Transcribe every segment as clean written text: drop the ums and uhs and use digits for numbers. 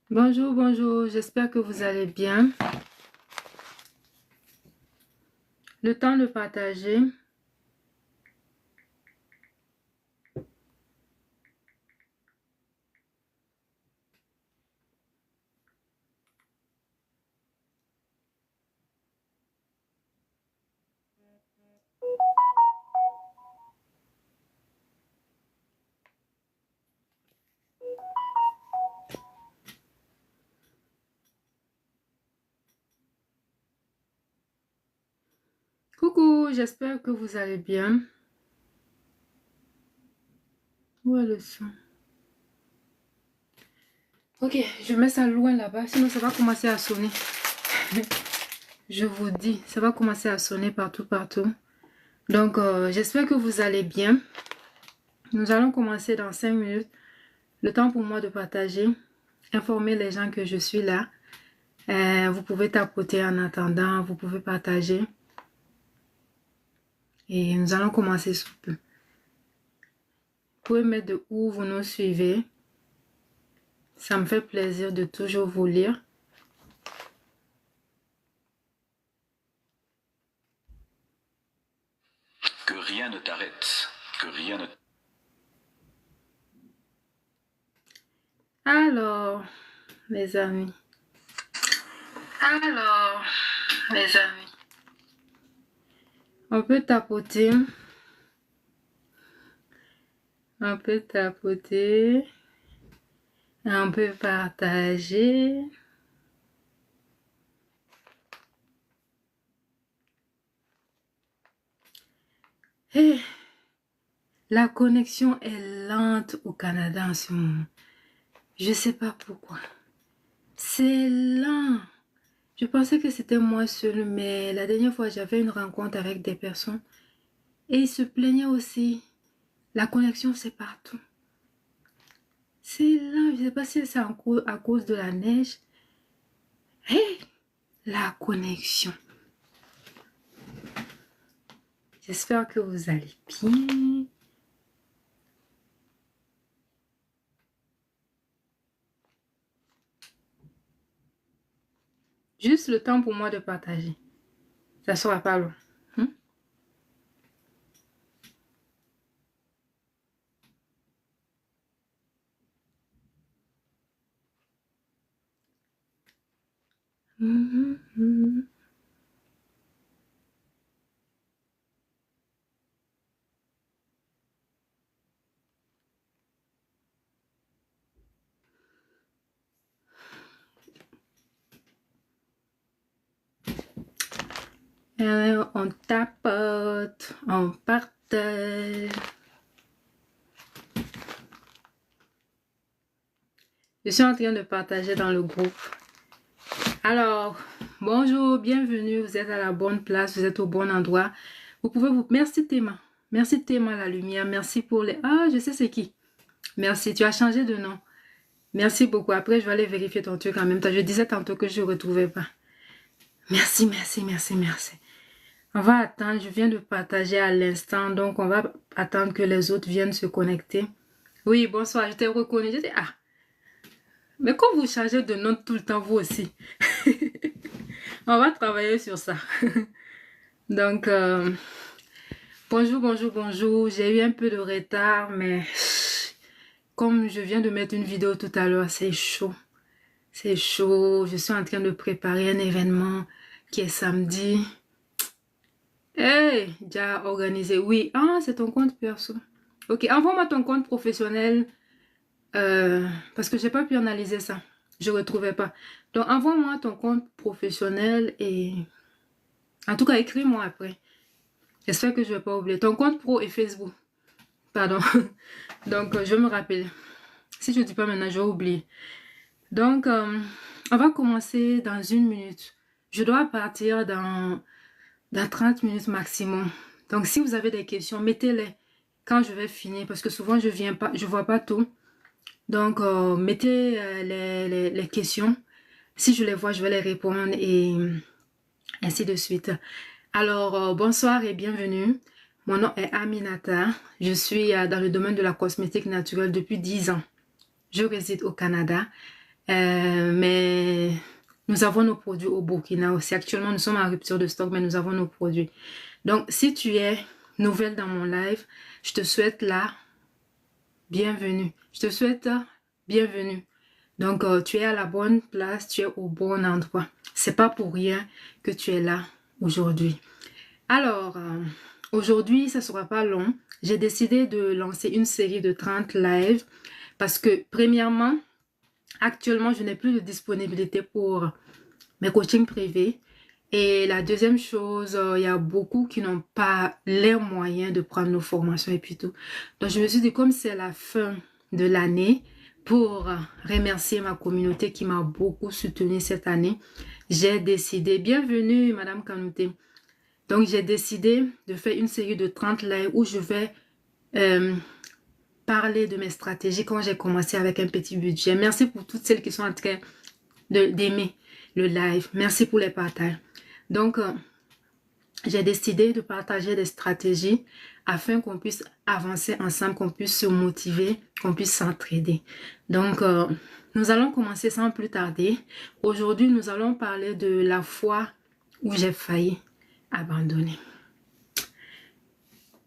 Bonjour, bonjour, j'espère que vous allez bien. Le temps de partager. Coucou, j'espère que vous allez bien. Où est le son? Ok, je mets ça loin là-bas, sinon ça va commencer à sonner. Je vous dis, ça va commencer à sonner partout, partout. Donc, j'espère que vous allez bien. Nous allons commencer dans 5 minutes. Le temps pour moi de partager, informer les gens que je suis là. Vous pouvez tapoter en attendant, vous pouvez partager. Et nous allons commencer sous peu. Vous pouvez mettre de où vous nous suivez. Ça me fait plaisir de toujours vous lire. Que rien ne t'arrête, que rien ne... Alors, les amis. On peut tapoter. On peut tapoter. On peut partager. Hey, la connexion est lente au Canada en ce moment. Je sais pas pourquoi. C'est lent. Je pensais que c'était moi seul, mais la dernière fois, j'avais une rencontre avec des personnes et ils se plaignaient aussi. La connexion, c'est partout. C'est lent. Je ne sais pas si c'est à cause de la neige. Hey, la connexion. J'espère que vous allez bien. Juste le temps pour moi de partager. Ça sera pas long. On tapote, on partage. Je suis en train de partager dans le groupe. Alors, bonjour, bienvenue. Vous êtes à la bonne place, vous êtes au bon endroit. Vous pouvez vous... Merci Théma. Merci Théma la lumière. Merci pour les... Ah, je sais c'est qui. Merci, tu as changé de nom. Merci beaucoup. Après, je vais aller vérifier ton truc en même temps. Je disais tantôt que je ne retrouvais pas. Merci, merci, merci, merci. On va attendre. Je viens de partager à l'instant. Donc, on va attendre que les autres viennent se connecter. Oui, bonsoir. Je t'ai reconnu. Je dis, ah. Mais quand vous changez de nom tout le temps, vous aussi. On va travailler sur ça. Donc, bonjour, bonjour, bonjour. J'ai eu un peu de retard, mais comme je viens de mettre une vidéo tout à l'heure, c'est chaud. C'est chaud. Je suis en train de préparer un événement qui est samedi. Hey, déjà organisé. Oui, ah, c'est ton compte perso. Ok, envoie-moi ton compte professionnel parce que j'ai pas pu analyser ça. Je retrouvais pas. Donc, envoie-moi ton compte professionnel et en tout cas, écris-moi après. J'espère que je vais pas oublier. Ton compte pro et Facebook. Pardon. Donc, je me rappelle. Si je ne dis pas maintenant, je vais oublier. Donc, on va commencer dans 1 minute. Je dois partir dans 30 minutes maximum. Donc, si vous avez des questions, mettez-les quand je vais finir. Parce que souvent, je viens pas, je vois pas tout. Donc, mettez les questions. Si je les vois, je vais les répondre et ainsi de suite. Alors, bonsoir et bienvenue. Mon nom est Aminata. Je suis dans le domaine de la cosmétique naturelle depuis 10 ans. Je réside au Canada, mais nous avons nos produits au Burkina aussi. Actuellement, nous sommes en rupture de stock, mais nous avons nos produits. Donc, si tu es nouvelle dans mon live, je te souhaite la bienvenue. Je te souhaite bienvenue. Donc, tu es à la bonne place, tu es au bon endroit. C'est pas pour rien que tu es là aujourd'hui. Alors, aujourd'hui, ça sera pas long. J'ai décidé de lancer une série de 30 lives parce que, premièrement, actuellement, je n'ai plus de disponibilité pour mes coachings privés. Et la deuxième chose, il y a beaucoup qui n'ont pas les moyens de prendre nos formations et puis tout. Donc, je me suis dit, comme c'est la fin de l'année, pour remercier ma communauté qui m'a beaucoup soutenue cette année, j'ai décidé, bienvenue Madame Kanouté, donc j'ai décidé de faire une série de 30 lives où je vais parler de mes stratégies quand j'ai commencé avec un petit budget. Merci pour toutes celles qui sont en train d'aimer le live. Merci pour les partages. Donc, j'ai décidé de partager des stratégies afin qu'on puisse avancer ensemble, qu'on puisse se motiver, qu'on puisse s'entraider. Donc, nous allons commencer sans plus tarder. Aujourd'hui, nous allons parler de la fois où j'ai failli abandonner.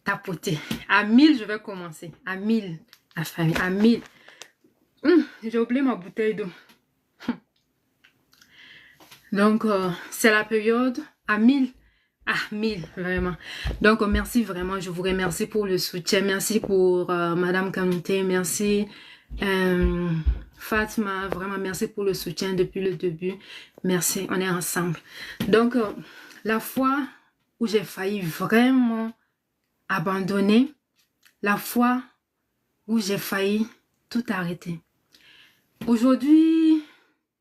Tapoter. À 1000, je vais commencer. À 1000, la famille. À 1000. J'ai oublié ma bouteille d'eau. Donc, c'est la période à 1000. Ah, 1000, vraiment. Donc, merci vraiment. Je vous remercie pour le soutien. Merci pour Madame Kanouté. Merci Fatma. Vraiment, merci pour le soutien depuis le début. Merci, on est ensemble. Donc, la fois où j'ai failli vraiment abandonner, la fois où j'ai failli tout arrêter. Aujourd'hui,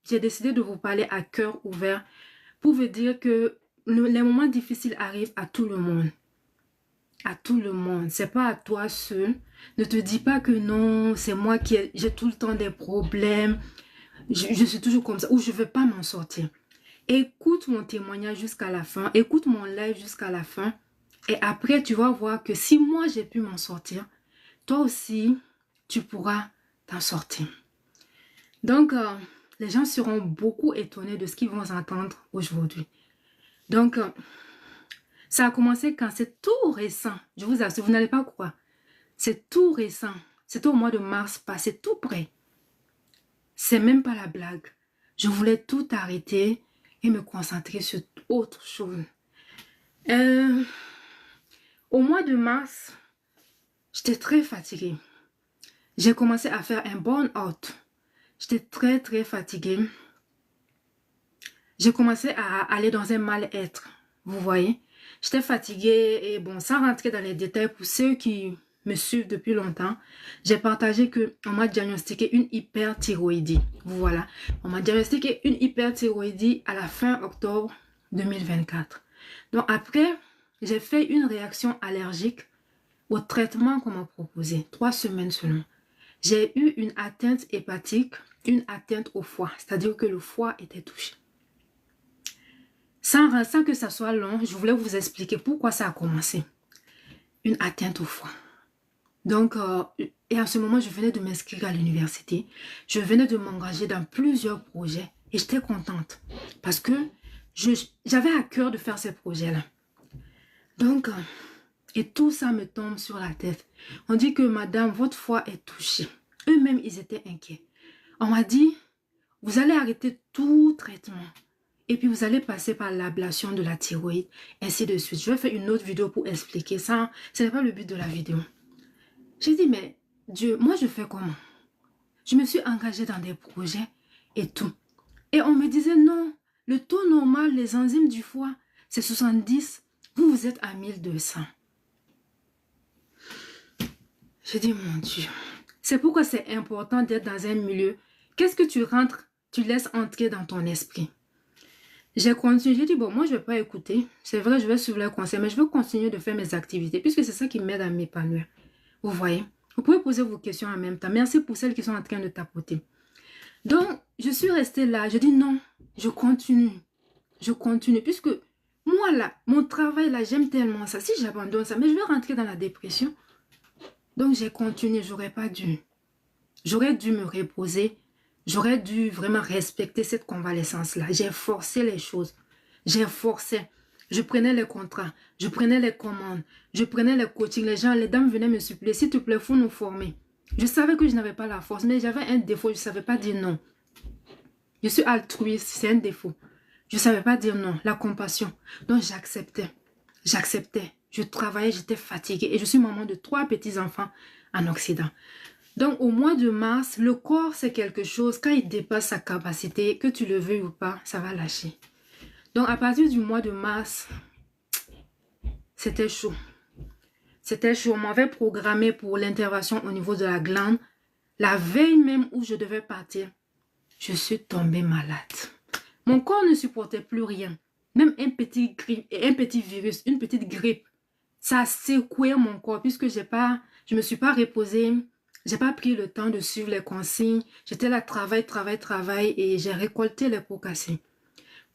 j'ai décidé de vous parler à cœur ouvert pour vous dire que les moments difficiles arrivent à tout le monde. À tout le monde. C'est pas à toi seul. Ne te dis pas que non, c'est moi qui j'ai tout le temps des problèmes. Je suis toujours comme ça ou je ne vais pas m'en sortir. Écoute mon témoignage jusqu'à la fin. Écoute mon live jusqu'à la fin. Et après, tu vas voir que si moi j'ai pu m'en sortir, toi aussi, tu pourras t'en sortir. Donc, les gens seront beaucoup étonnés de ce qu'ils vont entendre aujourd'hui. Donc, ça a commencé quand c'est tout récent. Je vous assure, vous n'allez pas croire. C'est tout récent. C'était au mois de mars passé, tout près. C'est même pas la blague. Je voulais tout arrêter et me concentrer sur autre chose. Au mois de mars, j'étais très fatiguée. J'ai commencé à faire un burn-out. J'étais très fatiguée. J'ai commencé à aller dans un mal-être. Vous voyez? J'étais fatiguée et bon, sans rentrer dans les détails pour ceux qui me suivent depuis longtemps, j'ai partagé qu'on m'a diagnostiqué une hyperthyroïdie. Voilà. On m'a diagnostiqué une hyperthyroïdie à la fin octobre 2024. Donc après, j'ai fait une réaction allergique au traitement qu'on m'a proposé. 3 semaines seulement. J'ai eu une atteinte hépatique, une atteinte au foie. C'est-à-dire que le foie était touché. Sans que ça soit long, je voulais vous expliquer pourquoi ça a commencé. Une atteinte au foie. Donc, et à ce moment, je venais de m'inscrire à l'université. Je venais de m'engager dans plusieurs projets. Et j'étais contente. Parce que j'avais à cœur de faire ces projets-là. Donc, et tout ça me tombe sur la tête. On dit que madame, votre foie est touchée. Eux-mêmes, ils étaient inquiets. On m'a dit, vous allez arrêter tout traitement. Et puis vous allez passer par l'ablation de la thyroïde, ainsi de suite. Je vais faire une autre vidéo pour expliquer ça. Ce n'est pas le but de la vidéo. J'ai dit, mais Dieu, moi je fais comment? Je me suis engagée dans des projets et tout. Et on me disait, non, le taux normal, les enzymes du foie, c'est 70. Vous êtes à 1200. J'ai dit, mon Dieu. C'est pourquoi c'est important d'être dans un milieu. Qu'est-ce que tu rentres, tu laisses entrer dans ton esprit? J'ai continué, j'ai dit, bon, moi, je ne vais pas écouter. C'est vrai, je vais suivre leurs conseils, mais je vais continuer de faire mes activités, puisque c'est ça qui m'aide à m'épanouir. Vous voyez? Vous pouvez poser vos questions en même temps. Merci pour celles qui sont en train de tapoter. Donc, je suis restée là. Je dis, non, je continue. Je continue, puisque moi, là, mon travail, là, j'aime tellement ça. Si j'abandonne ça, mais je vais rentrer dans la dépression. Donc, j'ai continué, j'aurais pas dû. J'aurais dû me reposer. J'aurais dû vraiment respecter cette convalescence-là. J'ai forcé les choses. J'ai forcé. Je prenais les contrats. Je prenais les commandes. Je prenais les coachings. Les dames venaient me supplier. S'il te plaît, il faut nous former. Je savais que je n'avais pas la force, mais j'avais un défaut. Je ne savais pas dire non. Je suis altruiste. C'est un défaut. Je ne savais pas dire non. La compassion. Donc, j'acceptais. J'acceptais. Je travaillais. J'étais fatiguée. Et je suis maman de 3 petits-enfants en Occident. Donc, au mois de mars, le corps, c'est quelque chose, quand il dépasse sa capacité, que tu le veuilles ou pas, ça va lâcher. Donc, à partir du mois de mars, c'était chaud. C'était chaud. On m'avait programmé pour l'intervention au niveau de la glande. La veille même où je devais partir, je suis tombée malade. Mon corps ne supportait plus rien. Même un petit virus, une petite grippe, ça a secoué mon corps puisque je ne me suis pas reposée. J'ai pas pris le temps de suivre les consignes. J'étais là, travail, et j'ai récolté les pots cassés.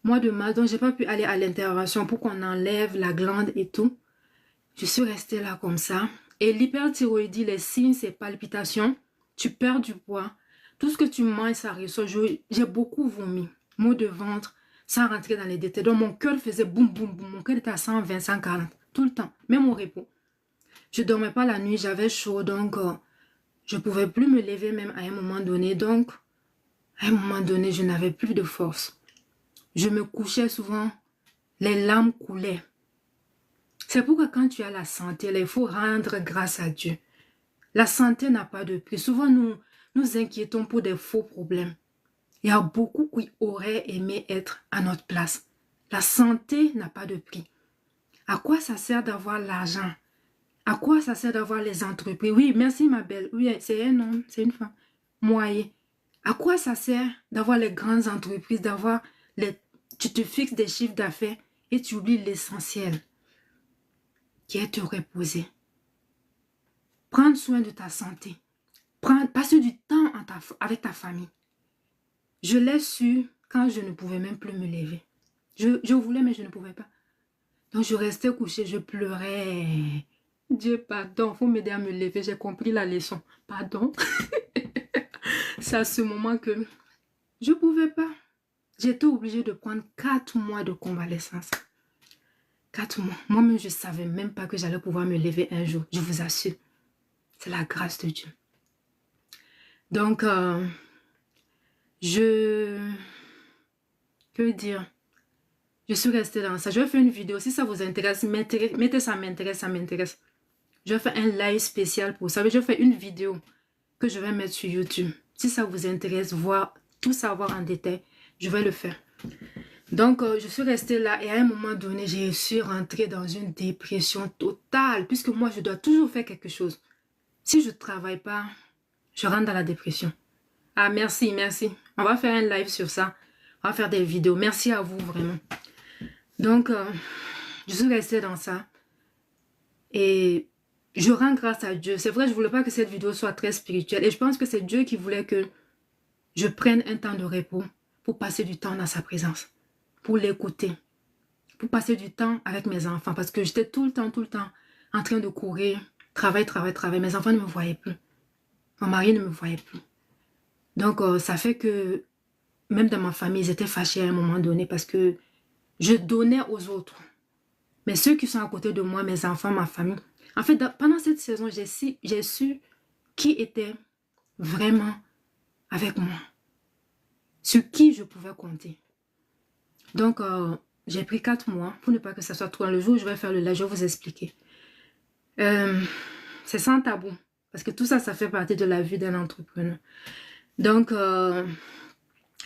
Mois de mars, donc j'ai pas pu aller à l'intervention pour qu'on enlève la glande et tout. Je suis restée là comme ça. Et l'hyperthyroïdie, les signes, c'est palpitations. Tu perds du poids. Tout ce que tu manges, ça ressort. J'ai beaucoup vomi. Maux de ventre, sans rentrer dans les détails. Donc mon cœur faisait boum, boum, boum. Mon cœur était à 120, 140. Tout le temps, même au repos. Je dormais pas la nuit, j'avais chaud, donc je ne pouvais plus me lever même à un moment donné. Donc, à un moment donné, je n'avais plus de force. Je me couchais souvent, les larmes coulaient. C'est pourquoi quand tu as la santé, il faut rendre grâce à Dieu. La santé n'a pas de prix. Souvent, nous inquiétons pour des faux problèmes. Il y a beaucoup qui auraient aimé être à notre place. La santé n'a pas de prix. À quoi ça sert d'avoir l'argent? À quoi ça sert d'avoir les entreprises? Oui, merci ma belle. Oui, c'est un homme, c'est une femme. Moyen. À quoi ça sert d'avoir les grandes entreprises, d'avoir les... Tu te fixes des chiffres d'affaires et tu oublies l'essentiel, qui est te reposer. Prendre soin de ta santé. Passer du temps avec ta famille. Je l'ai su quand je ne pouvais même plus me lever. Je voulais, mais je ne pouvais pas. Donc, je restais couchée, je pleurais. Dieu, pardon, il faut m'aider à me lever. J'ai compris la leçon. Pardon. C'est à ce moment que je ne pouvais pas. J'étais obligée de prendre 4 mois de convalescence. 4 mois. Moi-même, je ne savais même pas que j'allais pouvoir me lever un jour. Je vous assure. C'est la grâce de Dieu. Donc, que dire? Je suis restée dans ça. Je vais faire une vidéo. Si ça vous intéresse, mettez ça m'intéresse, ça m'intéresse. Je vais faire un live spécial pour ça. Je vais faire une vidéo que je vais mettre sur YouTube. Si ça vous intéresse, voir tout savoir en détail, je vais le faire. Donc, je suis restée là et à un moment donné, j'ai su rentrer dans une dépression totale puisque moi, je dois toujours faire quelque chose. Si je ne travaille pas, je rentre dans la dépression. Ah, merci, merci. On va faire un live sur ça. On va faire des vidéos. Merci à vous, vraiment. Donc, je suis restée dans ça. Et je rends grâce à Dieu. C'est vrai, je ne voulais pas que cette vidéo soit très spirituelle. Et je pense que c'est Dieu qui voulait que je prenne un temps de repos pour passer du temps dans sa présence. Pour l'écouter. Pour passer du temps avec mes enfants. Parce que j'étais tout le temps en train de courir. Travail. Mes enfants ne me voyaient plus. Mon mari ne me voyait plus. Donc, ça fait que même dans ma famille, ils étaient fâchés à un moment donné parce que je donnais aux autres. Mais ceux qui sont à côté de moi, mes enfants, ma famille, en fait, pendant cette saison, j'ai su qui était vraiment avec moi. Sur qui je pouvais compter. Donc, j'ai pris 4 mois pour ne pas que ça soit trop. Le jour où je vais faire le live, je vais vous expliquer. C'est sans tabou. Parce que tout ça, ça fait partie de la vie d'un entrepreneur. Donc,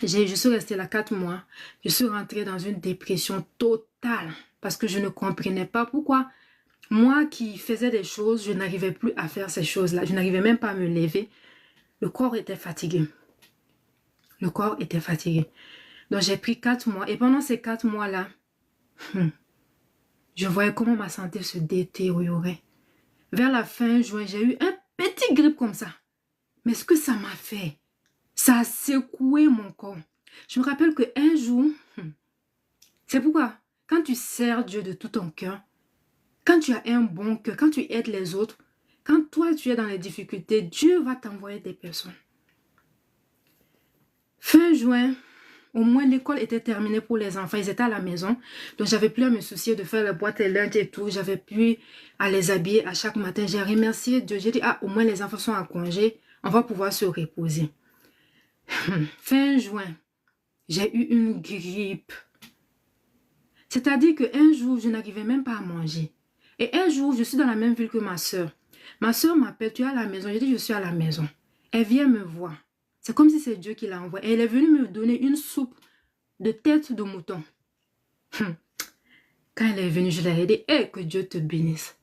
je suis restée là 4 mois. Je suis rentrée dans une dépression totale. Parce que je ne comprenais pas pourquoi moi qui faisais des choses, je n'arrivais plus à faire ces choses-là. Je n'arrivais même pas à me lever. Le corps était fatigué. Le corps était fatigué. Donc, j'ai pris 4 mois. Et pendant ces 4 mois-là, je voyais comment ma santé se détériorait. Vers la fin juin, j'ai eu un petit grippe comme ça. Mais ce que ça m'a fait, ça a secoué mon corps. Je me rappelle qu'un jour, c'est pourquoi, quand tu sers Dieu de tout ton cœur, quand tu as un bon cœur, quand tu aides les autres, quand toi tu es dans les difficultés, Dieu va t'envoyer des personnes. juin, au moins l'école était terminée pour les enfants. Ils étaient à la maison. Donc, j'avais plus à me soucier de faire la boîte et lunch et tout. J'avais plus à les habiller à chaque matin. J'ai remercié Dieu. J'ai dit, ah, au moins les enfants sont en congé. On va pouvoir se reposer. Fin juin, j'ai eu une grippe. C'est-à-dire qu'un jour, je n'arrivais même pas à manger. Et un jour, je suis dans la même ville que ma soeur. Ma soeur m'appelle, tu es à la maison? Je dis, je suis à la maison. Elle vient me voir. C'est comme si c'est Dieu qui l'a envoyée. Elle est venue me donner une soupe de tête de mouton. Quand elle est venue, je lui ai dit, hey, que Dieu te bénisse.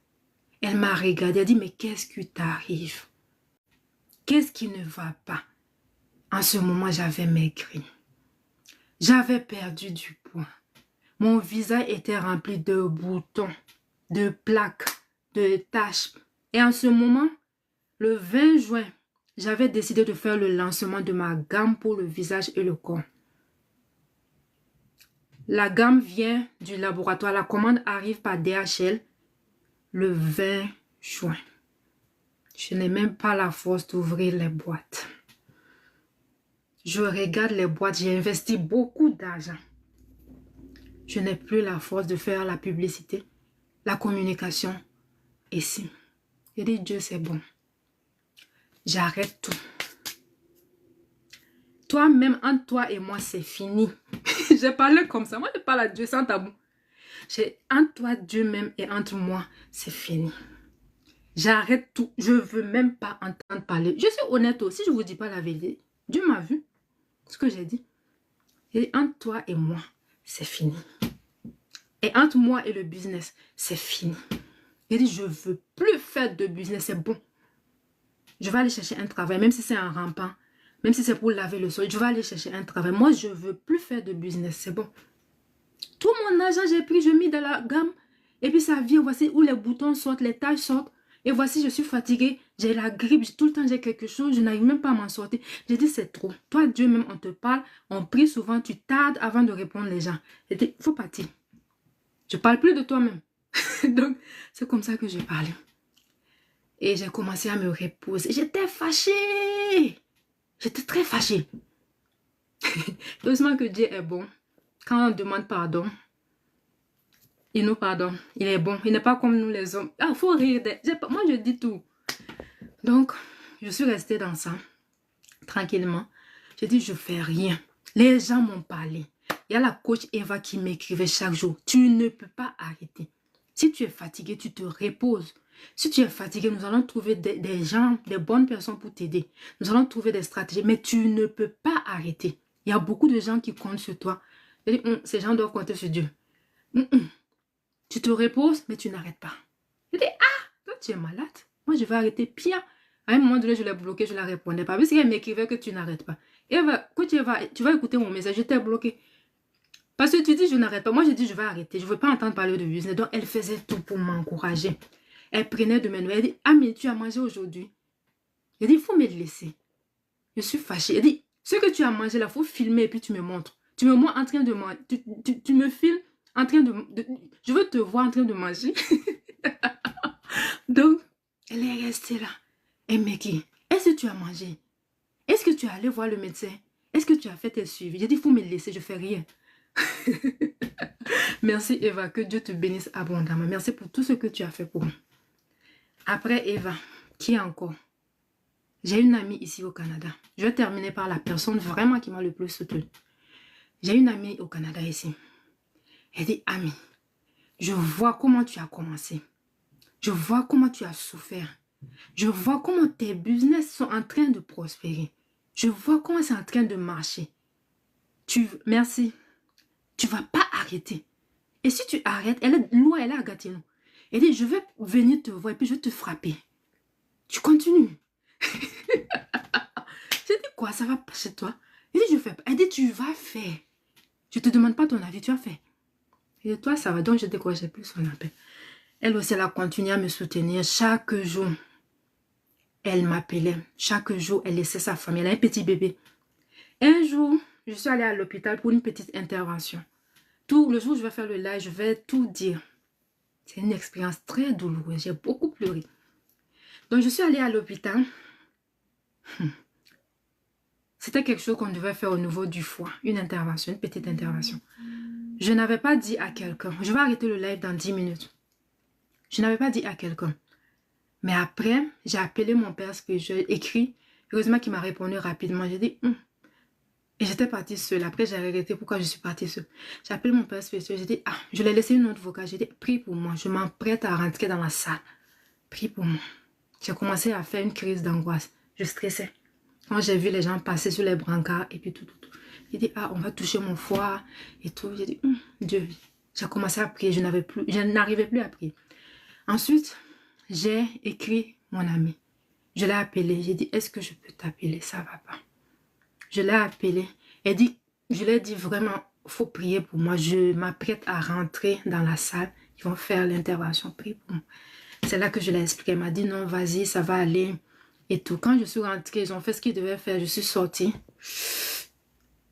Elle m'a regardé, elle a dit, mais qu'est-ce qui t'arrive? Qu'est-ce qui ne va pas? En ce moment, j'avais maigri. J'avais perdu du poids. Mon visage était rempli de boutons, de plaques, de taches. Et en ce moment, le 20 juin, j'avais décidé de faire le lancement de ma gamme pour le visage et le corps. La gamme vient du laboratoire. La commande arrive par DHL le 20 juin. Je n'ai même pas la force d'ouvrir les boîtes. Je regarde les boîtes. J'ai investi beaucoup d'argent. Je n'ai plus la force de faire la publicité, la communication. Ici, j'ai dit, Dieu, c'est bon. J'arrête tout. Toi-même, entre toi et moi, c'est fini. J'ai parlé comme ça. Moi, je parle à Dieu sans tabou. Entre toi, Dieu même, et entre moi, c'est fini. J'arrête tout. Je ne veux même pas entendre parler. Je suis honnête aussi, je ne vous dis pas la vérité. Dieu m'a vu. Ce que j'ai dit. Et entre toi et moi, c'est fini. Et entre moi et le business, c'est fini. J'ai dit, je ne veux plus faire de business, c'est bon. Je vais aller chercher un travail, même si c'est un rampant, même si c'est pour laver le sol, je vais aller chercher un travail. Moi, je ne veux plus faire de business, c'est bon. Tout mon argent, j'ai pris, je mis dans la gamme. Et puis ça vient, voici où les boutons sortent, les taches sortent. Et voici, je suis fatiguée, j'ai la grippe, tout le temps j'ai quelque chose, je n'arrive même pas à m'en sortir. J'ai dit, c'est trop. Toi, Dieu même, on te parle, on prie souvent, tu tardes avant de répondre les gens. J'ai dit, il faut partir. Je ne parle plus de toi-même. Donc, c'est comme ça que j'ai parlé. Et j'ai commencé à me reposer. J'étais fâchée. J'étais très fâchée. Heureusement que Dieu est bon. Quand on demande pardon, il nous pardonne. Il est bon. Il n'est pas comme nous les hommes. Ah, il faut rire. Moi, je dis tout. Donc, je suis restée dans ça. Tranquillement. J'ai dit, je ne fais rien. Les gens m'ont parlé. Il y a la coach Eva qui m'écrivait chaque jour. Tu ne peux pas arrêter. Si tu es fatigué, tu te reposes. Si tu es fatigué, nous allons trouver des gens, des bonnes personnes pour t'aider. Nous allons trouver des stratégies, mais tu ne peux pas arrêter. Il y a beaucoup de gens qui comptent sur toi. Ces gens doivent compter sur Dieu. Tu te reposes, mais tu n'arrêtes pas. Je dis, ah, toi tu es malade. Moi, je vais arrêter pire. À un moment donné, je l'ai bloqué, je ne la répondais pas. Parce qu'elle m'écrivait que tu n'arrêtes pas. Et quand tu vas écouter mon message, je t'ai bloqué. Parce que tu dis, je n'arrête pas. Moi, je dis, je vais arrêter. Je ne veux pas entendre parler de business. Donc, elle faisait tout pour m'encourager. Elle prenait de mes nouvelles. Elle dit, Ami, tu as mangé aujourd'hui? Elle dit, il faut me le laisser. Je suis fâchée. Elle dit, ce que tu as mangé là, il faut filmer et puis tu me montres. Tu me montres en train de manger. Tu me filmes en train de... Je veux te voir en train de manger. Donc, elle est restée là. Elle me dit, est-ce que tu as mangé? Est-ce que tu es allé voir le médecin? Est-ce que tu as fait tes suivis? J'ai dit, il faut me le laisser, je ne fais rien. Merci Eva, que Dieu te bénisse abondamment. Merci pour tout ce que tu as fait pour moi. Après Eva, qui encore? J'ai une amie ici au Canada. Je vais terminer par la personne vraiment qui m'a le plus soutenue. J'ai une amie au Canada ici. Elle dit, Ami, je vois comment tu as commencé. Je vois comment tu as souffert. Je vois comment tes business sont en train de prospérer. Je vois comment c'est en train de marcher. Merci. Tu ne vas pas arrêter. Et si tu arrêtes, elle est loin, elle est à Gatineau. Elle dit, je vais venir te voir et puis je vais te frapper. Tu continues. J'ai dit, quoi, ça va pas chez toi? Elle dit, je fais pas. Elle dit, tu vas faire. Je ne te demande pas ton avis, tu vas faire. Et toi, ça va. Donc, je décrochais plus son appel. Elle aussi, elle a continué à me soutenir. Chaque jour, elle m'appelait. Chaque jour, elle laissait sa famille. Elle a un petit bébé. Un jour, je suis allée à l'hôpital pour une petite intervention. Tout le jour où je vais faire le live, je vais tout dire. C'est une expérience très douloureuse. J'ai beaucoup pleuré. Donc, je suis allée à l'hôpital. C'était quelque chose qu'on devait faire au niveau du foie. Une intervention, une petite intervention. Je n'avais pas dit à quelqu'un. Je vais arrêter le live dans 10 minutes. Je n'avais pas dit à quelqu'un. Mais après, j'ai appelé mon père spirituel, écrit. Heureusement qu'il m'a répondu rapidement. J'ai dit, Et j'étais partie seule. Après, j'ai regretté pourquoi je suis partie seule. J'ai appelé mon père spirituel. J'ai dit, je l'ai laissé une autre vocale. J'ai dit, prie pour moi. Je m'emprête à rentrer dans la salle. Prie pour moi. J'ai commencé à faire une crise d'angoisse. Je stressais. Quand j'ai vu les gens passer sur les brancards et puis tout. J'ai dit, on va toucher mon foie et tout. J'ai dit, Dieu. J'ai commencé à prier. Je n'arrivais plus à prier. Ensuite, j'ai écrit mon ami. Je l'ai appelé. J'ai dit, est-ce que je peux t'appeler? Ça va pas. Je l'ai appelé. Je lui ai dit vraiment, il faut prier pour moi. Je m'apprête à rentrer dans la salle. Ils vont faire l'intervention. Prie pour moi. C'est là que je l'ai expliqué. Elle m'a dit, non, vas-y, ça va aller. Et tout. Quand je suis rentrée, ils ont fait ce qu'ils devaient faire. Je suis sortie.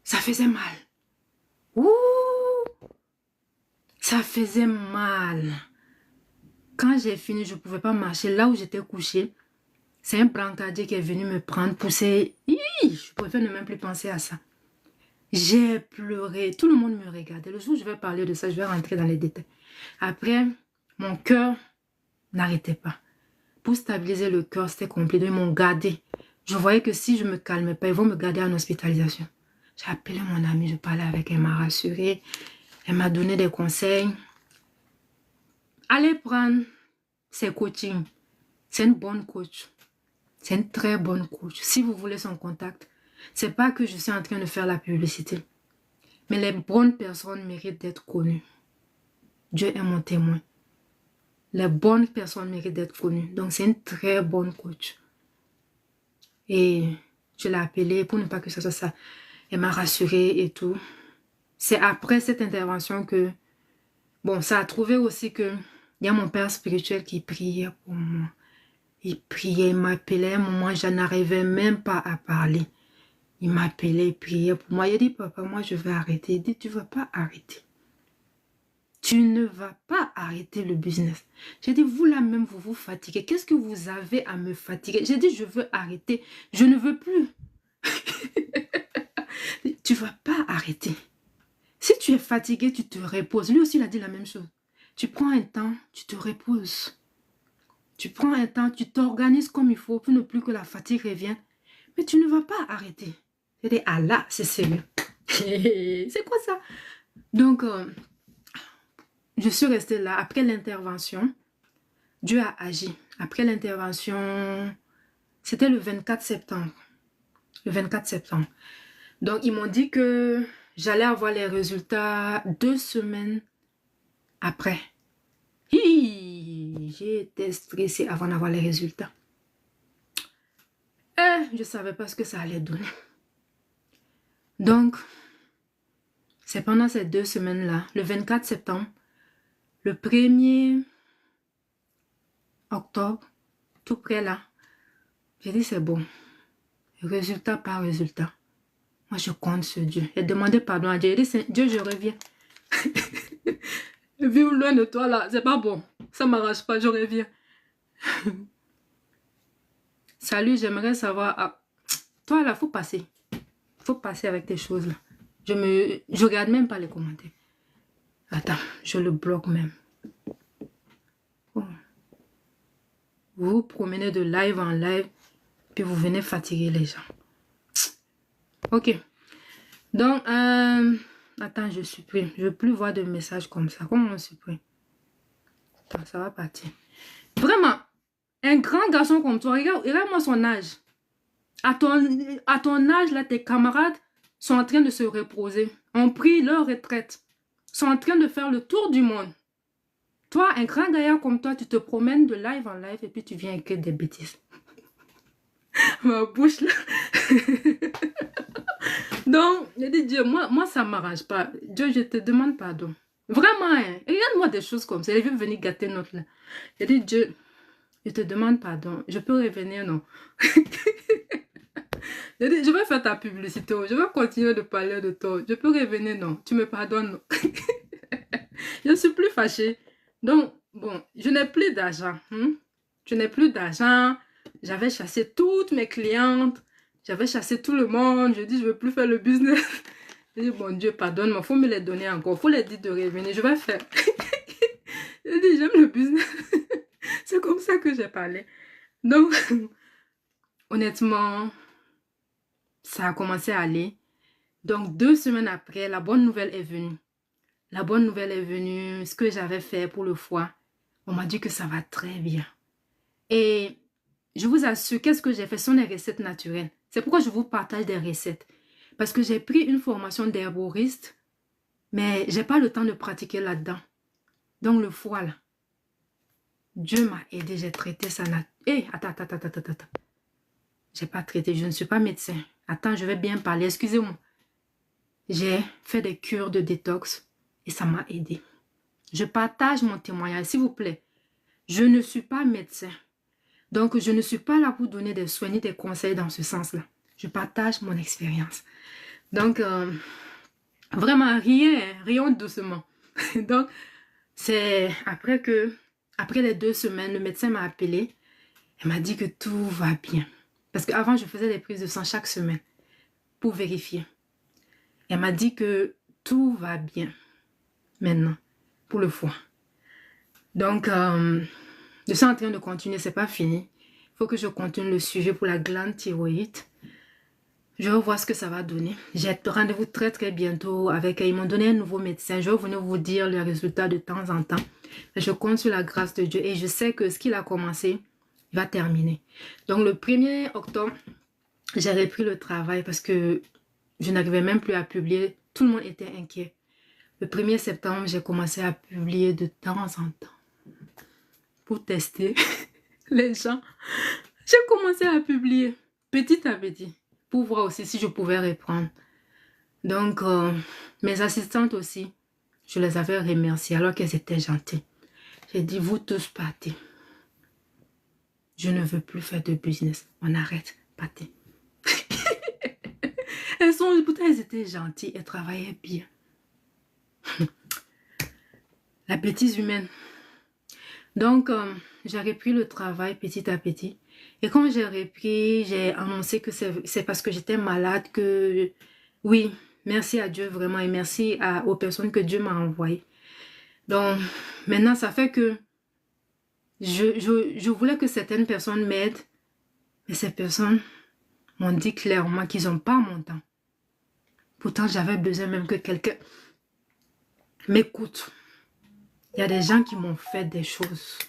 Ça faisait mal. Ouh! Ça faisait mal. Quand j'ai fini, je ne pouvais pas marcher. Là où j'étais couchée, c'est un brancardier qui est venu me prendre, pousser. Je préfère ne même plus penser à ça. J'ai pleuré. Tout le monde me regardait. Le jour où je vais parler de ça, je vais rentrer dans les détails. Après, mon cœur n'arrêtait pas. Pour stabiliser le cœur, c'était compliqué. Ils m'ont gardé. Je voyais que si je ne me calmais pas, ils vont me garder en hospitalisation. J'ai appelé mon amie, je parlais avec elle, elle m'a rassurée. Elle m'a donné des conseils. Allez prendre ses coachings. C'est une bonne coach. C'est une très bonne coach. Si vous voulez son contact, c'est pas que je suis en train de faire la publicité. Mais les bonnes personnes méritent d'être connues. Dieu est mon témoin. Les bonnes personnes méritent d'être connues. Donc c'est une très bonne coach. Et je l'ai appelée pour ne pas que ça soit ça. Elle m'a rassurée et tout. C'est après cette intervention que... Bon, ça a trouvé aussi que... Il y a mon père spirituel qui priait pour moi. Il priait, il m'appelait. Moi, je n'arrivais même pas à parler. Il m'appelait, il priait pour moi. Il a dit, papa, moi, je vais arrêter. Il dit, tu ne vas pas arrêter. Tu ne vas pas arrêter le business. J'ai dit, vous là même, vous vous fatiguez. Qu'est-ce que vous avez à me fatiguer? J'ai dit, je veux arrêter. Je ne veux plus. Tu ne vas pas arrêter. Si tu es fatigué, tu te reposes. Lui aussi, il a dit la même chose. Tu prends un temps, tu te reposes. Tu prends un temps, tu t'organises comme il faut pour ne plus que la fatigue revienne. Mais tu ne vas pas arrêter. J'ai dit, ah là, c'est sérieux. C'est quoi ça? Donc, je suis restée là. Après l'intervention, Dieu a agi. Après l'intervention, c'était le 24 septembre. Le 24 septembre. Donc, ils m'ont dit que j'allais avoir les résultats 2 semaines après. J'ai été stressée avant d'avoir les résultats. Et je ne savais pas ce que ça allait donner. Donc, c'est pendant ces 2 semaines-là, le 24 septembre, le 1er octobre, tout près là, j'ai dit c'est bon. Résultat par résultat. Moi, je compte sur Dieu. J'ai demandé pardon à Dieu. J'ai dit, Dieu, je reviens. Vivre loin de toi là, c'est pas bon. Ça ne m'arrange pas, je reviens. Salut, j'aimerais savoir... toi là, faut passer. Faut passer avec tes choses là. Je regarde même pas les commentaires. Attends, je le bloque même. Oh. Vous vous promenez de live en live, puis vous venez fatiguer les gens. Ok. Donc, attends, je supprime. Je ne veux plus voir de messages comme ça. Comment on supprime? Attends, ça va partir. Vraiment, un grand garçon comme toi, regarde-moi son âge. À ton âge, là, tes camarades sont en train de se reposer. Ont pris leur retraite. Sont en train de faire le tour du monde. Toi, un grand gaillard comme toi, tu te promènes de live en live et puis tu viens écrire des bêtises. Ma bouche, là. Donc, je dis, Dieu, moi ça ne m'arrange pas. Dieu, je te demande pardon. Vraiment, hein. Regarde-moi des choses comme ça. Il veut venir gâter notre là. Je dis, Dieu, je te demande pardon. Je peux revenir, non? Je dis, je vais faire ta publicité. Je vais continuer de parler de toi. Je peux revenir, non? Tu me pardonnes, non? Je ne suis plus fâchée. Donc, bon, je n'ai plus d'argent. Je n'ai plus d'argent. J'avais chassé toutes mes clientes. J'avais chassé tout le monde. Je dis, je ne veux plus faire le business. Je dis, bon Dieu, pardonne-moi, il faut me les donner encore. Il faut les dire de revenir. Je vais faire. Je dis, j'aime le business. C'est comme ça que j'ai parlé. Donc, honnêtement, ça a commencé à aller. Donc, 2 semaines après, la bonne nouvelle est venue. La bonne nouvelle est venue. Ce que j'avais fait pour le foie, on m'a dit que ça va très bien. Et je vous assure, qu'est-ce que j'ai fait? Ce sont des recettes naturelles. C'est pourquoi je vous partage des recettes. Parce que j'ai pris une formation d'herboriste, mais je n'ai pas le temps de pratiquer là-dedans. Donc, le foie, là, Dieu m'a aidé, j'ai traité ça. Attends. J'ai pas traité, je ne suis pas médecin. Attends, je vais bien parler, excusez-moi. J'ai fait des cures de détox et ça m'a aidé. Je partage mon témoignage, s'il vous plaît. Je ne suis pas médecin. Donc, je ne suis pas là pour donner des soins ni des conseils dans ce sens-là. Je partage mon expérience. Donc, vraiment, rien doucement. Donc, c'est après les 2 semaines, le médecin m'a appelé. Elle m'a dit que tout va bien. Parce qu'avant, je faisais des prises de sang chaque semaine pour vérifier. Elle m'a dit que tout va bien maintenant pour le foie. Donc, je suis en train de continuer, c'est pas fini. Il faut que je continue le suivi pour la glande thyroïde. Je vais voir ce que ça va donner. J'ai rendez-vous très très bientôt avec, ils m'ont donné un nouveau médecin. Je vais venir vous dire les résultats de temps en temps. Mais je compte sur la grâce de Dieu et je sais que ce qu'il a commencé, il va terminer. Donc le 1er octobre, j'ai repris le travail parce que je n'arrivais même plus à publier. Tout le monde était inquiet. Le 1er septembre, j'ai commencé à publier de temps en temps pour tester les gens. J'ai commencé à publier petit à petit pour voir aussi si je pouvais reprendre. Donc, mes assistantes aussi, je les avais remerciées alors qu'elles étaient gentilles. J'ai dit, vous tous partez. Je ne veux plus faire de business. On arrête, partez. Pourtant, elles étaient gentilles, elles travaillaient bien. La bêtise humaine. Donc, j'ai repris le travail petit à petit. Et quand j'ai repris, j'ai annoncé que c'est parce que j'étais malade que... Oui, merci à Dieu vraiment et merci aux personnes que Dieu m'a envoyées. Donc, maintenant, ça fait que je voulais que certaines personnes m'aident. Mais ces personnes m'ont dit clairement qu'ils n'ont pas mon temps. Pourtant, j'avais besoin même que quelqu'un m'écoute. Il y a des gens qui m'ont fait des choses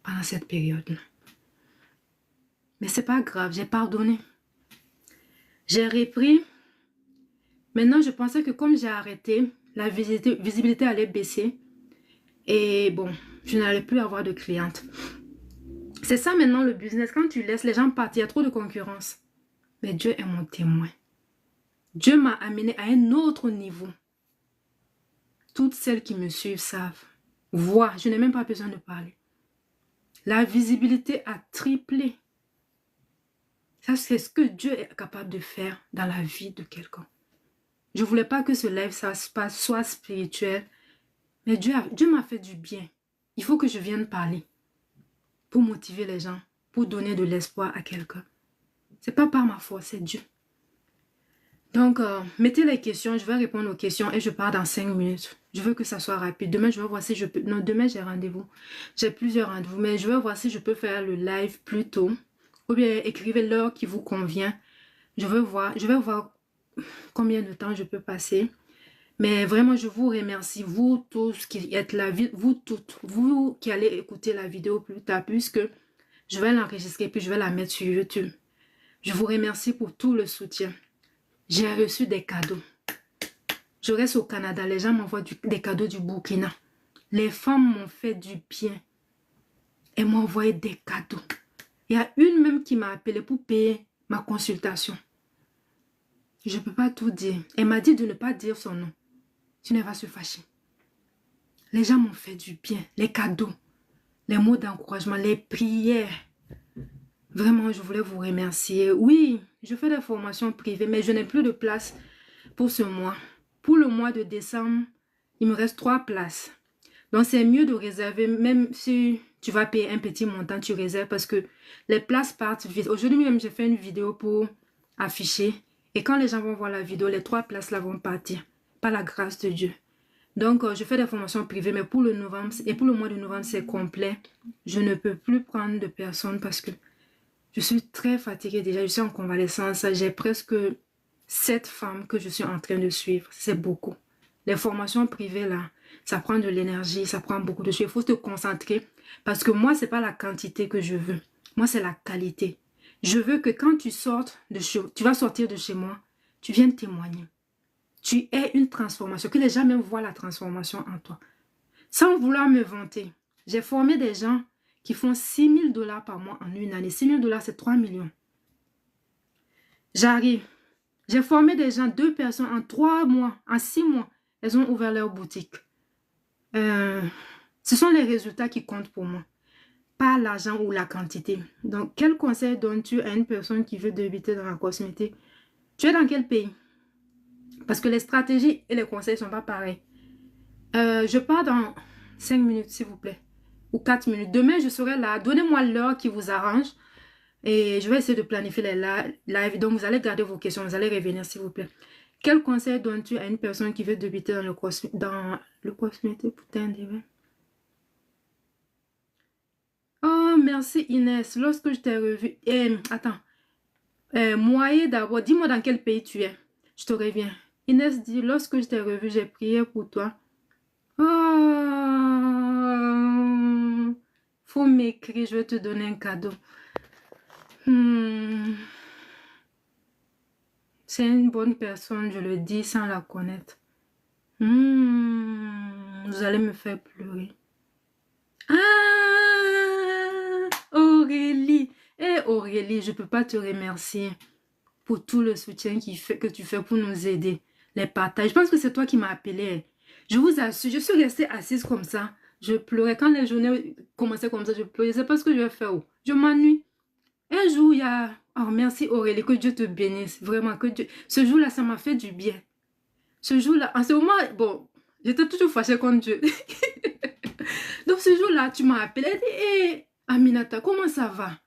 pendant cette période-là. Mais c'est pas grave, j'ai pardonné. J'ai repris. Maintenant, je pensais que comme j'ai arrêté, la visibilité allait baisser. Et bon, je n'allais plus avoir de clientes. C'est ça maintenant le business. Quand tu laisses les gens partir, il y a trop de concurrence. Mais Dieu est mon témoin. Dieu m'a amené à un autre niveau. Toutes celles qui me suivent savent. Voient, je n'ai même pas besoin de parler. La visibilité a triplé. Ça, c'est ce que Dieu est capable de faire dans la vie de quelqu'un. Je ne voulais pas que ce live soit spirituel. Mais Dieu m'a fait du bien. Il faut que je vienne parler. Pour motiver les gens. Pour donner de l'espoir à quelqu'un. Ce n'est pas par ma foi, c'est Dieu. Donc, mettez les questions. Je vais répondre aux questions et je pars dans 5 minutes. Je veux que ça soit rapide. Demain, je vais voir si je peux... Non, demain, j'ai rendez-vous. J'ai plusieurs rendez-vous. Mais je vais voir si je peux faire le live plus tôt. Ou bien écrivez l'heure qui vous convient. Je vais voir combien de temps je peux passer. Mais vraiment, je vous remercie, vous tous qui êtes là, vous toutes, vous qui allez écouter la vidéo plus tard, puisque je vais l'enregistrer puis je vais la mettre sur YouTube. Je vous remercie pour tout le soutien. J'ai reçu des cadeaux. Je reste au Canada, les gens m'envoient des cadeaux du Burkina. Les femmes m'ont fait du bien. Elles m'ont envoyé des cadeaux. Il y a une même qui m'a appelé pour payer ma consultation. Je ne peux pas tout dire. Elle m'a dit de ne pas dire son nom. Sinon, elle va se fâcher. Les gens m'ont fait du bien. Les cadeaux, les mots d'encouragement, les prières. Vraiment, je voulais vous remercier. Oui, je fais des formations privées, mais je n'ai plus de place pour ce mois. Pour le mois de décembre, il me reste 3 places. Donc, c'est mieux de réserver, même si tu vas payer un petit montant, tu réserves parce que les places partent vite. Aujourd'hui même, j'ai fait une vidéo pour affichées. Et quand les gens vont voir la vidéo, les 3 places là vont partir. Par la grâce de Dieu. Donc, je fais des formations privées, mais pour le novembre, et pour le mois de novembre, c'est complet. Je ne peux plus prendre de personnes parce que je suis très fatiguée déjà. Je suis en convalescence. J'ai presque 7 femmes que je suis en train de suivre. C'est beaucoup. Les formations privées, là, ça prend de l'énergie, ça prend beaucoup de choses. Il faut te concentrer parce que moi, c'est pas la quantité que je veux. Moi, c'est la qualité. Je veux que quand tu tu vas sortir de chez moi, tu viennes témoigner. Tu es une transformation, que les gens même voient la transformation en toi. Sans vouloir me vanter, j'ai formé des gens qui font 6 000 $ par mois en une année. 6 000 $, c'est 3 millions. J'arrive. J'ai formé des gens, 2 personnes en 3 mois, en 6 mois. Elles ont ouvert leur boutique. Ce sont les résultats qui comptent pour moi. Pas l'argent ou la quantité. Donc, quel conseil donnes-tu à une personne qui veut débuter dans la cosmétique? Tu es dans quel pays? Parce que les stratégies et les conseils ne sont pas pareils. Je pars dans 5 minutes, s'il vous plaît. Ou 4 minutes. Demain, je serai là. Donnez-moi l'heure qui vous arrange. Et je vais essayer de planifier les lives. Donc, vous allez garder vos questions. Vous allez revenir, s'il vous plaît. Quel conseil donnes-tu à une personne qui veut débuter dans le cosmétique? Putain, de... Oh, merci Inès. Lorsque je t'ai revu... attends. Moyen d'abord. Dis-moi dans quel pays tu es. Je te reviens. Inès dit, lorsque je t'ai revu, j'ai prié pour toi. Oh, faut m'écrire, je vais te donner un cadeau. C'est une bonne personne, je le dis sans la connaître. Vous allez me faire pleurer. Ah, Aurélie. Aurélie, je ne peux pas te remercier pour tout le soutien que tu fais pour nous aider. Les partages. Je pense que c'est toi qui m'as appelé. Je vous assure, je suis restée assise comme ça. Je pleurais. Quand les journées commençaient comme ça, je pleurais. Je ne sais pas ce que je vais faire. Je m'ennuie. Un jour, il y a... Oh, merci Aurélie, que Dieu te bénisse. Vraiment, que Dieu... Ce jour-là, ça m'a fait du bien. Ce jour-là, en ce moment, bon, j'étais toujours fâchée contre Dieu. Donc, ce jour-là, tu m'as appelé. Elle dit, hey, Aminata, comment ça va?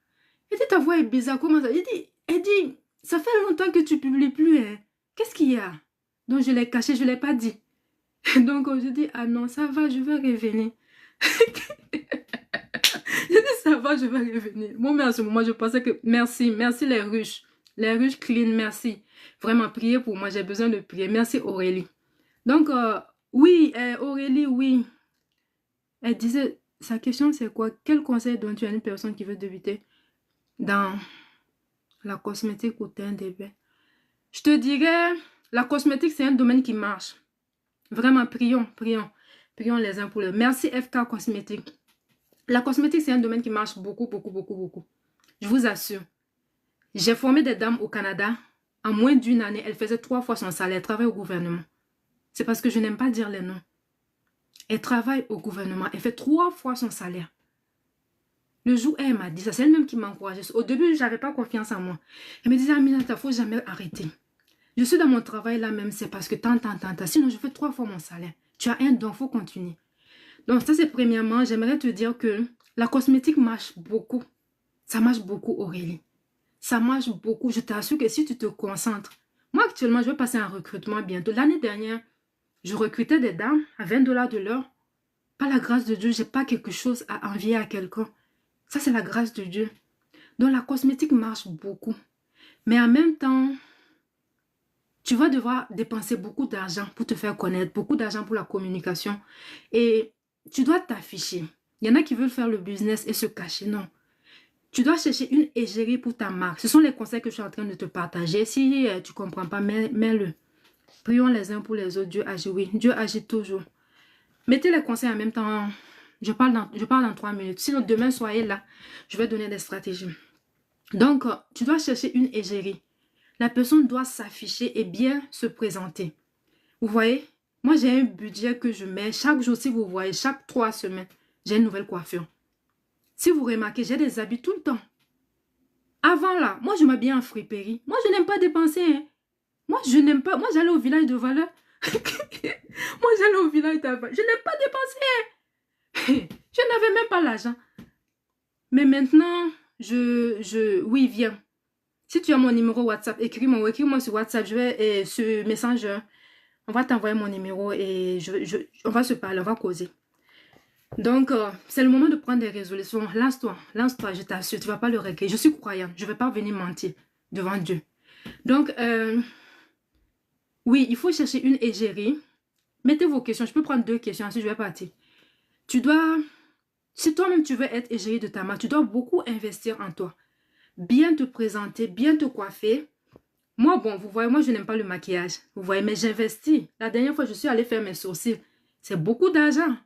Elle dit, ta voix est bizarre, comment ça? Elle dit, ça fait longtemps que tu publies plus, hein. Qu'est-ce qu'il y a? Donc, je l'ai caché, je ne l'ai pas dit. Donc, je dis, ah non, ça va, je vais revenir. Je dis, ça va, je vais revenir. Moi, mais à ce moment, je pensais que, merci les ruches. Les ruches clean, merci. Vraiment, priez pour moi, j'ai besoin de prier. Merci Aurélie. Donc, oui, Aurélie, oui. Elle disait, sa question c'est quoi? Quel conseil donnes-tu à une personne qui veut débuter dans la cosmétique ou teint des bains? Je te dirais, la cosmétique, c'est un domaine qui marche. Vraiment, prions les uns pour les autres. Merci FK Cosmétique. La cosmétique, c'est un domaine qui marche beaucoup. Je vous assure. J'ai formé des dames au Canada. En moins d'une année, elles faisaient 3 fois son salaire. Elles travaillent au gouvernement. C'est parce que je n'aime pas dire les noms. Elle travaille au gouvernement. Elle fait 3 fois son salaire. Le jour où elle m'a dit ça, c'est elle-même qui m'a encouragée. Au début, je n'avais pas confiance en moi. Elle me disait, Aminata, il ne faut jamais arrêter. Je suis dans mon travail là même, c'est parce que tant. Sinon, je fais 3 fois mon salaire. Tu as un don, il faut continuer. Donc, ça, c'est premièrement, j'aimerais te dire que la cosmétique marche beaucoup. Ça marche beaucoup, Aurélie. Ça marche beaucoup. Je t'assure que si tu te concentres. Moi, actuellement, je vais passer un recrutement bientôt. L'année dernière, je recrutais des dames à 20 $ de l'heure. Par la grâce de Dieu, je n'ai pas quelque chose à envier à quelqu'un. Ça, c'est la grâce de Dieu. Donc, la cosmétique marche beaucoup. Mais en même temps, tu vas devoir dépenser beaucoup d'argent pour te faire connaître, beaucoup d'argent pour la communication. Et tu dois t'afficher. Il y en a qui veulent faire le business et se cacher. Non. Tu dois chercher une égérie pour ta marque. Ce sont les conseils que je suis en train de te partager. Si tu ne comprends pas, mets-le. Prions les uns pour les autres. Dieu agit, oui. Dieu agit toujours. Mettez les conseils en même temps. Je parle dans 3 minutes. Sinon, demain, soyez là. Je vais donner des stratégies. Donc, tu dois chercher une égérie. La personne doit s'afficher et bien se présenter. Vous voyez? Moi, j'ai un budget que je mets. Chaque jour, si vous voyez, chaque 3 semaines, j'ai une nouvelle coiffure. Si vous remarquez, j'ai des habits tout le temps. Avant là, moi, je m'habillais en friperie. Moi, je n'aime pas dépenser. Hein. Moi, je n'aime pas. Moi, j'allais au village de Valeur. Moi, j'allais au village de Valeur. Je n'aime pas dépenser. Hein. Je n'avais même pas l'argent. Mais maintenant, oui, viens. Si tu as mon numéro WhatsApp, écris-moi sur WhatsApp, sur Messenger. On va t'envoyer mon numéro et on va se parler, on va causer. Donc, c'est le moment de prendre des résolutions. Lance-toi, je t'assure, tu ne vas pas le regretter. Je suis croyante, je ne vais pas venir mentir devant Dieu. Donc, oui, il faut chercher une égérie. Mettez vos questions, je peux prendre 2 questions, ensuite je vais partir. Tu dois, si toi-même tu veux être égérie de ta marque, tu dois beaucoup investir en toi. Bien te présenter, bien te coiffer. Moi, bon, vous voyez, moi je n'aime pas le maquillage. Vous voyez, mais j'investis. La dernière fois, je suis allée faire mes sourcils. C'est beaucoup d'argent.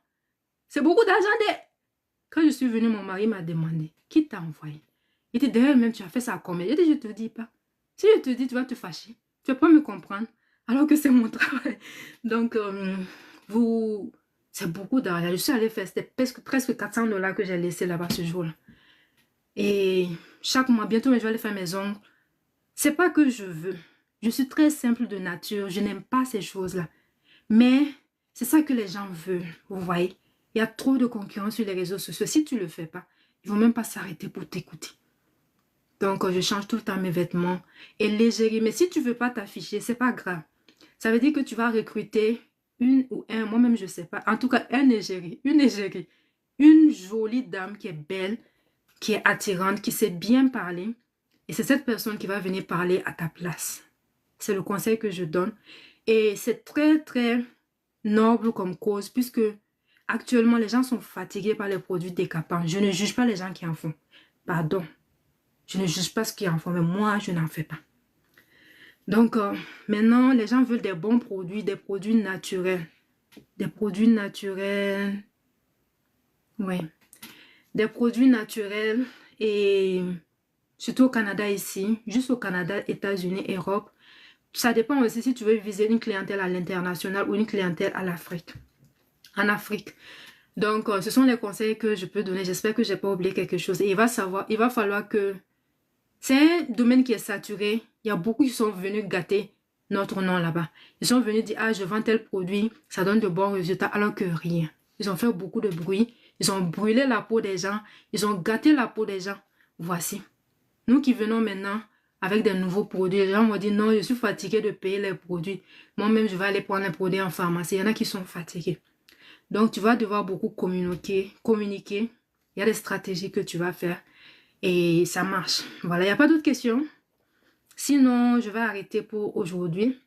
C'est beaucoup d'argent. Quand je suis venue, mon mari m'a demandé, qui t'a envoyé? Il dit, d'ailleurs même, tu as fait ça à combien? Il dit, je te dis pas. Si je te dis, tu vas te fâcher. Tu vas pas me comprendre. Alors que c'est mon travail. Donc, c'est beaucoup d'argent. Je suis allée faire, c'était presque 400 $ que j'ai laissé là-bas ce jour-là. Et chaque mois, bientôt, je vais aller faire mes ongles. C'est pas que je veux. Je suis très simple de nature. Je n'aime pas ces choses-là. Mais c'est ça que les gens veulent. Vous voyez? Il y a trop de concurrence sur les réseaux sociaux. Si tu ne le fais pas, ils ne vont même pas s'arrêter pour t'écouter. Donc, je change tout le temps mes vêtements. Et légérie. Mais si tu ne veux pas t'afficher, c'est pas grave. Ça veut dire que tu vas recruter une ou un, moi-même je ne sais pas. En tout cas, une égérie. Une jolie dame qui est belle, qui est attirante, qui sait bien parler. Et c'est cette personne qui va venir parler à ta place. C'est le conseil que je donne. Et c'est très, très noble comme cause, puisque actuellement, les gens sont fatigués par les produits décapants. Je ne juge pas les gens qui en font. Pardon. Je ne juge pas ce qu'ils en font, mais moi, je n'en fais pas. Donc, maintenant, les gens veulent des bons produits, des produits naturels. Des produits naturels. Oui. Des produits naturels et surtout au Canada ici, juste au Canada, États-Unis, Europe. Ça dépend aussi si tu veux viser une clientèle à l'international ou une clientèle à l'Afrique. En Afrique. Donc, ce sont les conseils que je peux donner. J'espère que je n'ai pas oublié quelque chose. Et il va falloir que... C'est un domaine qui est saturé. Il y a beaucoup qui sont venus gâter notre nom là-bas. Ils sont venus dire, ah, je vends tel produit, ça donne de bons résultats, alors que rien. Ils ont fait beaucoup de bruit. Ils ont brûlé la peau des gens. Ils ont gâté la peau des gens. Voici. Nous qui venons maintenant avec des nouveaux produits, les gens vont dire, non, je suis fatigué de payer les produits. Moi-même, je vais aller prendre les produits en pharmacie. Il y en a qui sont fatigués. Donc, tu vas devoir beaucoup communiquer. Il y a des stratégies que tu vas faire et ça marche. Voilà, il n'y a pas d'autres questions. Sinon, je vais arrêter pour aujourd'hui.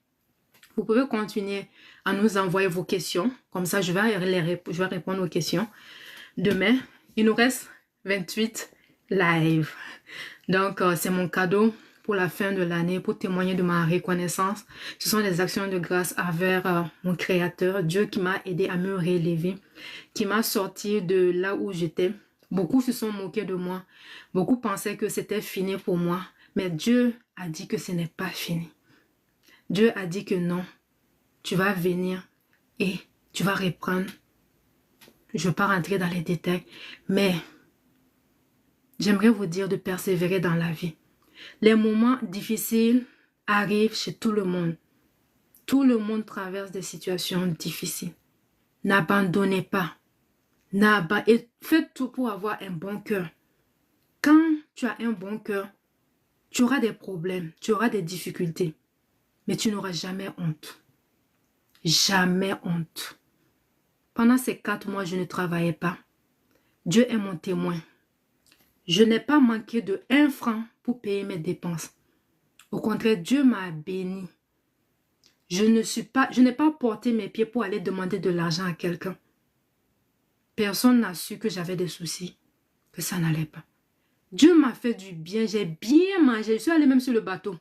Vous pouvez continuer à nous envoyer vos questions. Comme ça, je vais répondre aux questions. Demain, il nous reste 28 lives. Donc, c'est mon cadeau pour la fin de l'année, pour témoigner de ma reconnaissance. Ce sont des actions de grâce envers mon Créateur, Dieu qui m'a aidé à me relever, qui m'a sorti de là où j'étais. Beaucoup se sont moqués de moi. Beaucoup pensaient que c'était fini pour moi. Mais Dieu a dit que ce n'est pas fini. Dieu a dit que non. Tu vas venir et tu vas reprendre. Je ne vais pas rentrer dans les détails, mais j'aimerais vous dire de persévérer dans la vie. Les moments difficiles arrivent chez tout le monde. Tout le monde traverse des situations difficiles. N'abandonnez pas. Et faites tout pour avoir un bon cœur. Quand tu as un bon cœur, tu auras des problèmes, tu auras des difficultés, mais tu n'auras jamais honte. Jamais honte. Pendant ces 4 mois, je ne travaillais pas. Dieu est mon témoin. Je n'ai pas manqué de 1 franc pour payer mes dépenses. Au contraire, Dieu m'a béni. Je n'ai pas porté mes pieds pour aller demander de l'argent à quelqu'un. Personne n'a su que j'avais des soucis, que ça n'allait pas. Dieu m'a fait du bien, j'ai bien mangé. Je suis allée même sur le bateau.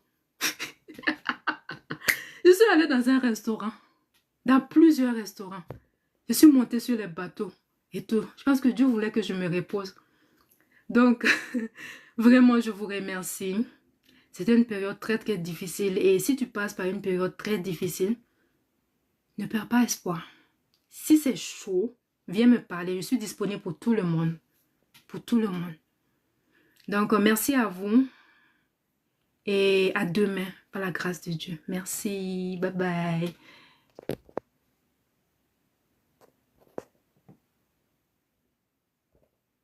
Je suis allée dans un restaurant, dans plusieurs restaurants. Je suis montée sur les bateaux et tout. Je pense que Dieu voulait que je me repose. Donc, vraiment, je vous remercie. C'était une période très, très difficile. Et si tu passes par une période très difficile, ne perds pas espoir. Si c'est chaud, viens me parler. Je suis disponible pour tout le monde. Pour tout le monde. Donc, merci à vous. Et à demain, par la grâce de Dieu. Merci. Bye bye.